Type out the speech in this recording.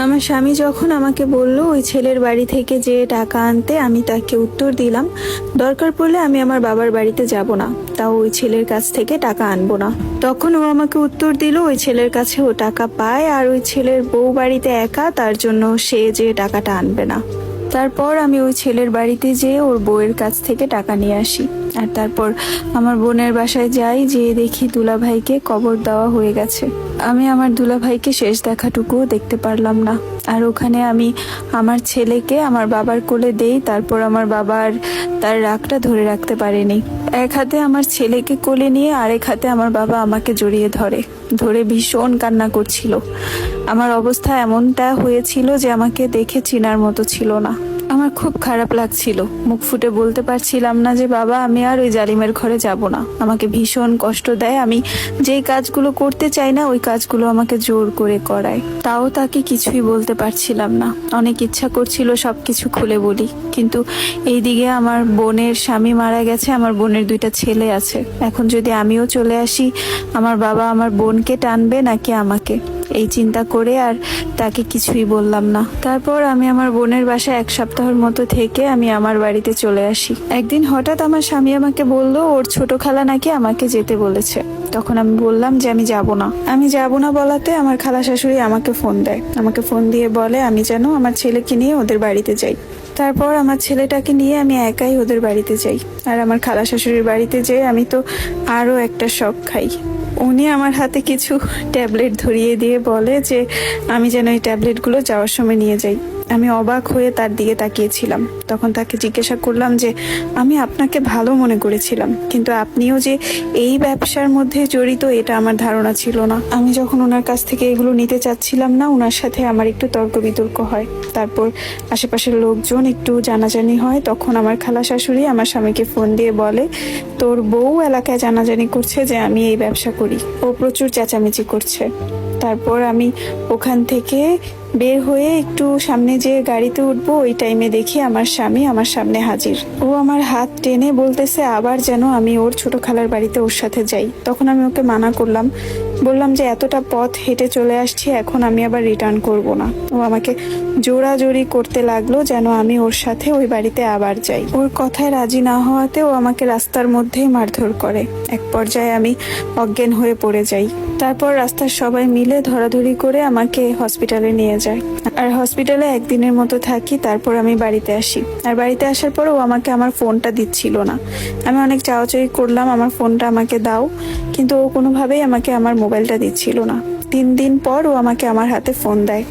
আমার স্বামী যখন আমাকে বলল ওই ছেলের বাড়ি থেকে যে টাকা আনতে, আমি তাকে উত্তর দিলাম দরকার পড়লে আমি আমার বাবার বাড়িতে যাব না, তাও ওই ছেলের কাছ থেকে টাকা আনবো না। তখন ও আমাকে উত্তর দিল ওই ছেলের কাছে ও টাকা পায় আর ওই ছেলের বউ বাড়িতে একা, তার জন্য সে যে টাকাটা আনবে না। তারপর আমি ওই ছেলের বাড়িতে যেয়ে ওর বউয়ের কাছ থেকে টাকা নিয়ে আসি। আর তারপর আমার বোনের বাসায় যাই, যেয়ে দেখি দুলাভাইকে কবর দেওয়া হয়ে গেছে। আমি আমার দুলাভাইকে শেষ দেখাটুকুও দেখতে পারলাম না। আর ওখানে আমি আমার ছেলেকে আমার বাবার কোলে দেই। তারপর আমার বাবার তার রাগটা ধরে রাখতে পারেনি, এক হাতে আমার ছেলেকে কোলে নিয়ে আরেক হাতে আমার বাবা আমাকে জড়িয়ে ধরে ভীষণ কান্না করছিল। আমার অবস্থা এমনটা হয়েছিল যে আমাকে দেখে চিনার মতো ছিল না। আমার খুব খারাপ লাগছিল, মুখ ফুটে বলতে পারছিলাম না যে বাবা আমি আর ওই জালিমের ঘরে যাব না। আমাকে ভীষণ কষ্ট দেয়, আমি যেই কাজগুলো করতে চাই না ওই কাজগুলো আমাকে জোর করে করায়। তাও তাকে কিছুই বলতে পারছিলাম না। অনেক ইচ্ছা করছিল সবকিছু খুলে বলি, কিন্তু এইদিকে আমার বোনের স্বামী মারা গেছে, আমার বোনের 2টা ছেলে আছে। এখন যদি আমিও চলে আসি আমার বাবা আমার বোনকে টানবে নাকি আমাকে, এই চিন্তা করে আর তাকে কিছুই বললাম না। তারপর আমি আমার বোনের বাসায় 1 সপ্তাহের মতো থেকে আমি আমার বাড়িতে চলে আসি। একদিন হঠাৎ আমার স্বামী আমাকে বলল ওর ছোট খালা নাকি আমাকে যেতে বলেছে। তখন আমি বললাম যে আমি যাব না বলাতে আমার খালা শাশুড়ি আমাকে ফোন দিয়ে বলে আমি যেন আমার ছেলেকে নিয়ে ওদের বাড়িতে যাই। তারপর আমার ছেলেটাকে নিয়ে আমি একাই ওদের বাড়িতে যাই। আর আমার খালা শাশুড়ির বাড়িতে যেয়ে আমি তো আরো একটা শক খাই। উনি আমার হাতে কিছু ট্যাবলেট ধরিয়ে দিয়ে বলে যে আমি যেন এই ট্যাবলেটগুলো যাওয়ার সময় নিয়ে যাই। আমি অবাক হয়ে তার দিকে তাকিয়েছিলাম। তখন তাকে জিজ্ঞাসা করলাম যে আমি আপনাকে ভালো মনে করেছিলাম, কিন্তু আপনিও যে এই ব্যবসার মধ্যে জড়িত এটা আমার ধারণা ছিল না। আমি যখন ওনার কাছ থেকে এগুলো নিতে চাচ্ছিলাম না, ওনার সাথে আমার একটু তর্ক বিতর্ক হয়। তারপর আশেপাশের লোকজন একটু জানাজানি হয়। তখন আমার খালা শাশুড়ি আমার স্বামীকে ফোন দিয়ে বলে তোর বউ এলাকায় জানাজানি করছে যে আমি এই ব্যবসা করি, ও প্রচুর চেঁচামেচি করছে। তারপর আমি ওখান থেকে বের হয়ে একটু সামনে যে গাড়িতে উঠবো, ওই টাইমে দেখি আমার স্বামী আমার সামনে হাজির। ও আমার হাত টেনে বলতেছে আবার যেন আমি ওর ছোট খালার বাড়িতে ওর সাথে যাই। তখন আমি ওকে মানা করলাম, বললাম যে এতটা পথ হেঁটে চলে আসছি, এখন আমি আবার রিটার্ন করব না। ও আমাকে জোরাজোরি করতে লাগলো যেন আমি ওর সাথে ওই বাড়িতে আবার যাই। ওর কথায় রাজি না হওয়াতে ও আমাকে রাস্তার মধ্যেই মারধর করে। এক পর্যায়ে আমি অজ্ঞান হয়ে পড়ে যাই। তারপর রাস্তার সবাই মিলে ধরাধরি করে আমাকে হসপিটালে নিয়ে যায়। আর হসপিটালে 1 দিনের মতো থাকি। তারপর আমি বাড়িতে আসি। আর বাড়িতে আসার পর ও আমাকে আমার ফোনটা দিচ্ছিল না। আমি অনেক চাওয়াচাই করলাম আমার ফোনটা আমাকে দাও, কিন্তু ও কোনোভাবেই আমাকে আমার মোবাইলটা দিচ্ছিল না। 3 দিন পর ও আমাকে আমার হাতে ফোন দেয়।